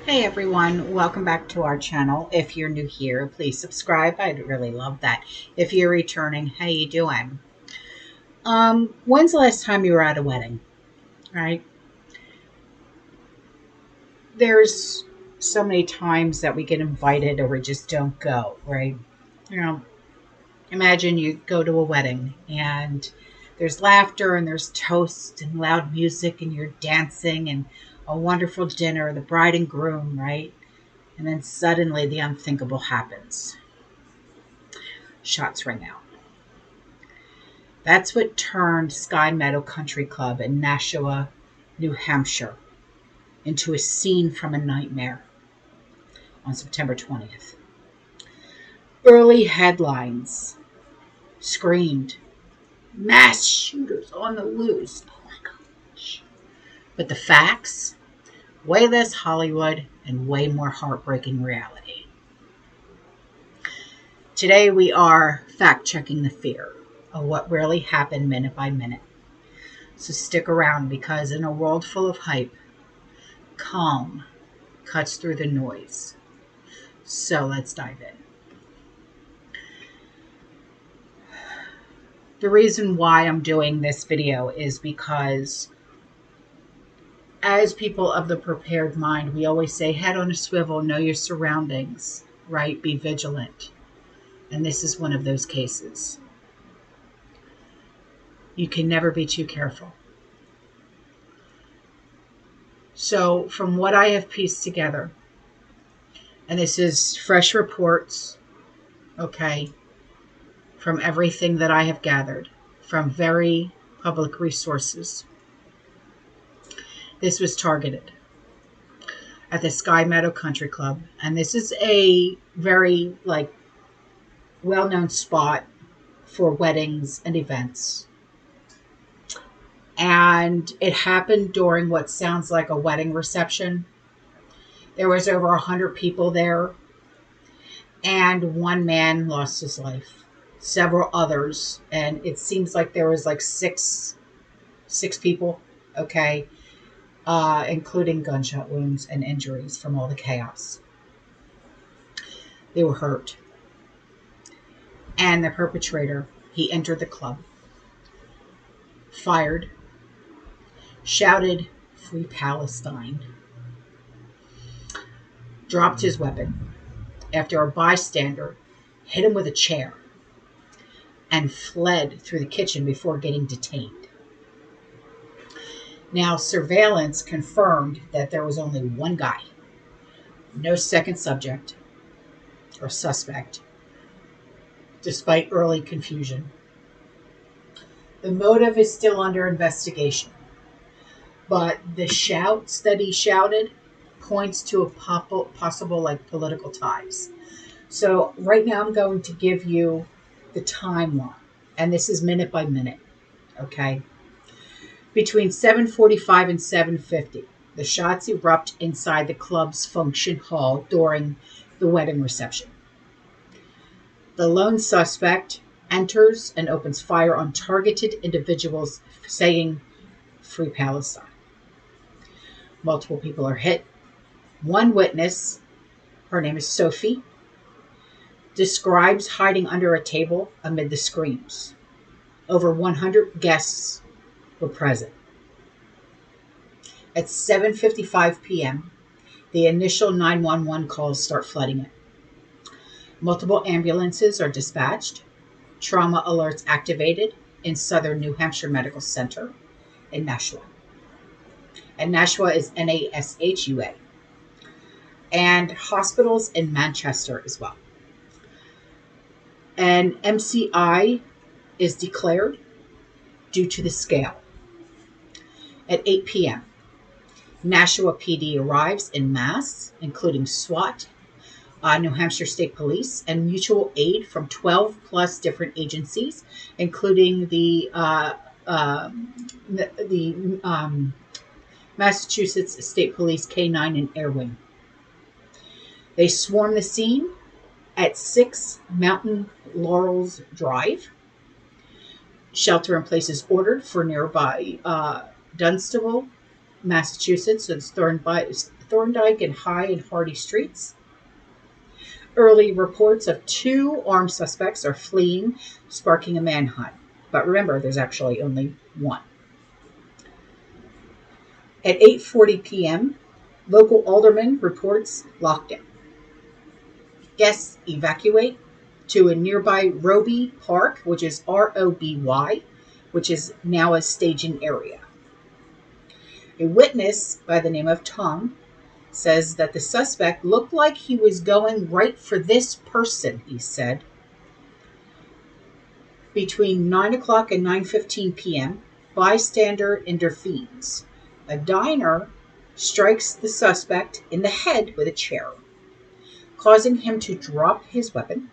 Hey everyone, welcome back to our channel. If you're new here, please subscribe. I'd really love that. If you're returning, how you doing? When's the last time you were at a wedding? Right? There's so many times that we get invited or we just don't go, right? You know, imagine you go to a wedding and there's laughter and there's toast and loud music and you're dancing and a wonderful dinner, the bride and groom, right? And then suddenly the unthinkable happens. Shots ring out. That's what turned Sky Meadow Country Club in Nashua, New Hampshire, into a scene from a nightmare on September 20th. Early headlines screamed, "Mass shooters on the loose." Oh my gosh. But the facts, way less Hollywood and way more heartbreaking reality. Today we are fact checking the fear of what really happened minute by minute. So stick around because in a world full of hype, calm cuts through the noise. So let's dive in. The reason why I'm doing this video is because as people of the prepared mind, we always say head on a swivel, know your surroundings, right? Be vigilant. And this is one of those cases. You can never be too careful. So from what I have pieced together, and this is fresh reports, okay, from everything that I have gathered from very public resources. This was targeted at the Sky Meadow Country Club, and this is a very well-known spot for weddings and events. And it happened during what sounds like a wedding reception. There was over 100 people there, and one man lost his life. Several others, and it seems like there was like six people, okay, including gunshot wounds and injuries from all the chaos. They were hurt. And the perpetrator, he entered the club, fired, shouted, "Free Palestine," dropped his weapon after a bystander hit him with a chair and fled through the kitchen before getting detained. Now, surveillance confirmed that there was only one guy, no second subject or suspect, despite early confusion. The motive is still under investigation, but the shouts that he shouted points to a possible political ties. So right now I'm going to give you the timeline, and this is minute by minute, okay? Between 7:45 and 7:50, the shots erupt inside the club's function hall during the wedding reception. The lone suspect enters and opens fire on targeted individuals, saying, "Free Palestine." Multiple people are hit. One witness, her name is Sophie, describes hiding under a table amid the screams. Over 100 guests were present. At 7:55 p.m., the initial 911 calls start flooding it. Multiple ambulances are dispatched. Trauma alerts activated in Southern New Hampshire Medical Center in Nashua. And Nashua is Nashua. And hospitals in Manchester as well. An MCI is declared due to the scale. At 8 p.m., Nashua PD arrives en masse, including SWAT, New Hampshire State Police, and mutual aid from 12 plus different agencies, including the Massachusetts State Police K9 and Air Wing. They swarm the scene at 6 Mountain Laurels Drive. Shelter in place is ordered for nearby Dunstable, Massachusetts. So it's Thorndike and High and Hardy streets. Early reports of 2 armed suspects are fleeing, sparking a manhunt. But remember, there's actually only one. At 8:40 p.m., local alderman reports lockdown. Guests evacuate to a nearby Roby Park, which is ROBY, which is now a staging area. A witness by the name of Tom says that the suspect looked like he was going right for this person, he said. Between 9 o'clock and 9:15 p.m., bystander intervenes. A diner strikes the suspect in the head with a chair, causing him to drop his weapon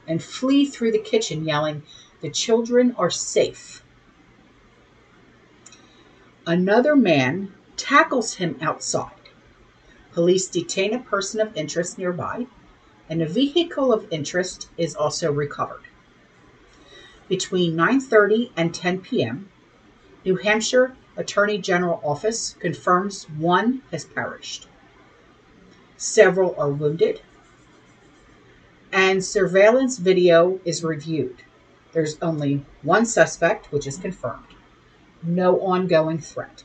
and flee through the kitchen, yelling, "The children are safe." Another man tackles him outside. Police detain a person of interest nearby, and a vehicle of interest is also recovered. Between 9:30 and 10 p.m., New Hampshire Attorney General Office confirms 1 has perished. Several are wounded, and surveillance video is reviewed. There's only 1 suspect, which is confirmed. No ongoing threat.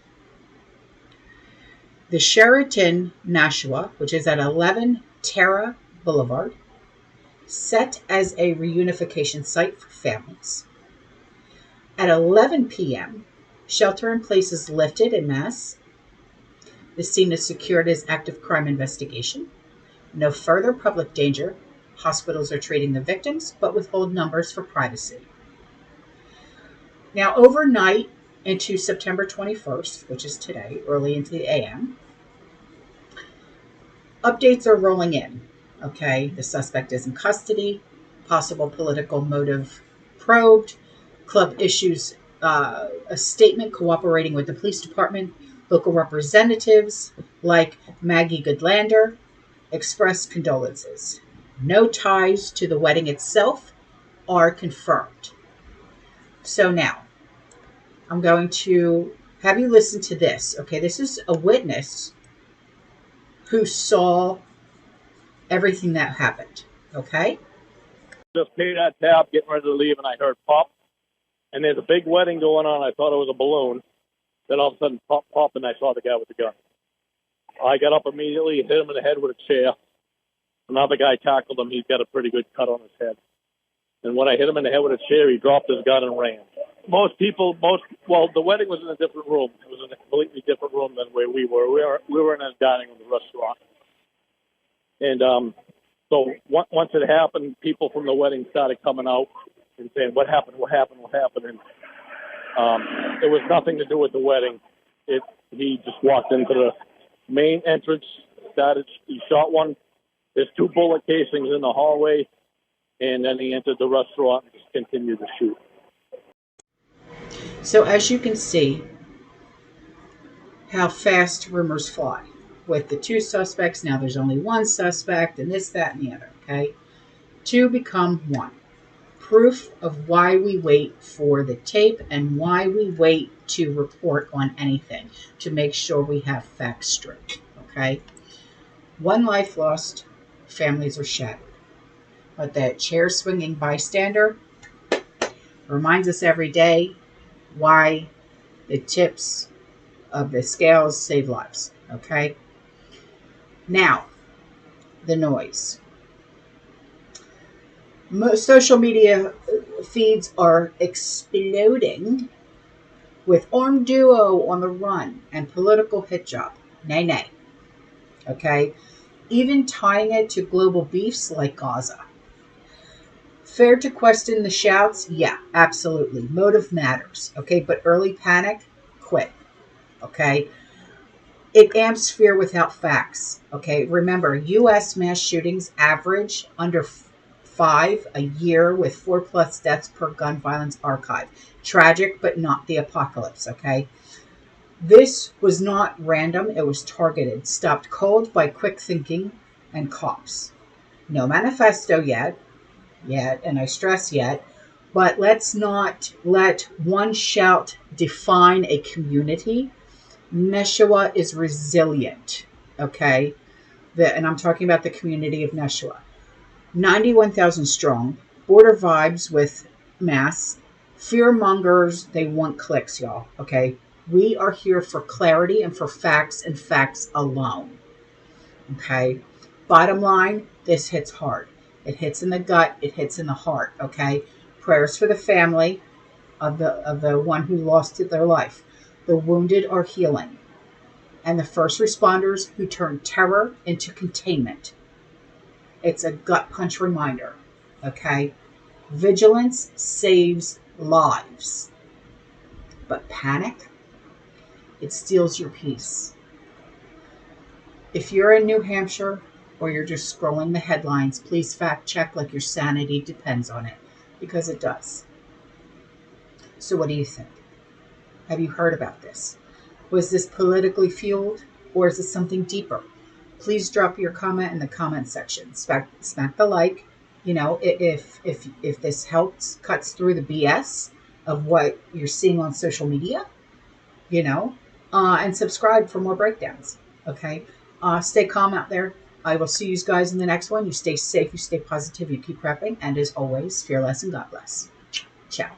The Sheraton Nashua, which is at 11 Terra Boulevard, set as a reunification site for families. At 11 p.m., shelter in place is lifted en masse. The scene is secured as active crime investigation. No further public danger. Hospitals are treating the victims, but withhold numbers for privacy. Now, overnight into September 21st, which is today, early into the AM, updates are rolling in. Okay, the suspect is in custody. Possible political motive probed. Club issues a statement cooperating with the police department. Local representatives like Maggie Goodlander express condolences. No ties to the wedding itself are confirmed. So now, I'm going to have you listen to this. Okay, this is a witness who saw everything that happened. Okay? Just paid that tab, getting ready to leave, and I heard pop. And there's a big wedding going on. I thought it was a balloon. Then all of a sudden, pop, pop, and I saw the guy with the gun. I got up immediately, hit him in the head with a chair. Another guy tackled him. He's got a pretty good cut on his head. And when I hit him in the head with a chair, he dropped his gun and ran. The wedding was in a different room. It was in a completely different room than where we were. We were in a dining room, the restaurant. And so once it happened, people from the wedding started coming out and saying, what happened? And it was nothing to do with the wedding. He just walked into the main entrance, he shot one. There's 2 bullet casings in the hallway, and then he entered the restaurant and just continued to shoot. So as you can see, how fast rumors fly. With the 2 suspects, now there's only 1 suspect, and this, that, and the other, okay? 2 become 1. Proof of why we wait for the tape and why we wait to report on anything, to make sure we have facts straight, okay? 1 life lost, families are shattered. But that chair-swinging bystander reminds us every day why the tips of the scales save lives, okay? Now, the noise. Most social media feeds are exploding with armed duo on the run and political hit job. Nay, nay. Okay? Even tying it to global beefs like Gaza. Fair to question the shouts? Yeah, absolutely. Motive matters. Okay? But early panic? Quit. Okay? It amps fear without facts. Okay? Remember, U.S. mass shootings average under 5 a year with 4+ deaths per gun violence archive. Tragic, but not the apocalypse, okay? This was not random. It was targeted. Stopped cold by quick thinking and cops. No manifesto yet, and I stress yet, but let's not let one shout define a community. Nashua is resilient, okay? And I'm talking about the community of Nashua. 91,000 strong, border vibes with mass, fear mongers, they want clicks, y'all, okay? We are here for clarity and for facts and facts alone, okay? Bottom line, this hits hard. It hits in the gut, it hits in the heart, okay? Prayers for the family of the one who lost their life. The wounded are healing. And the first responders who turned terror into containment. It's a gut punch reminder, okay? Vigilance saves lives, but panic, it steals your peace. If you're in New Hampshire or you're just scrolling the headlines, please fact check like your sanity depends on it, because it does. So what do you think? Have you heard about this? Was this politically fueled, or is this something deeper? Please drop your comment in the comment section. Smack the like. You know, if this cuts through the BS of what you're seeing on social media, you know, and subscribe for more breakdowns. Okay, stay calm out there. I will see you guys in the next one. You stay safe, you stay positive, you keep prepping, and as always, fear less and God bless. Ciao.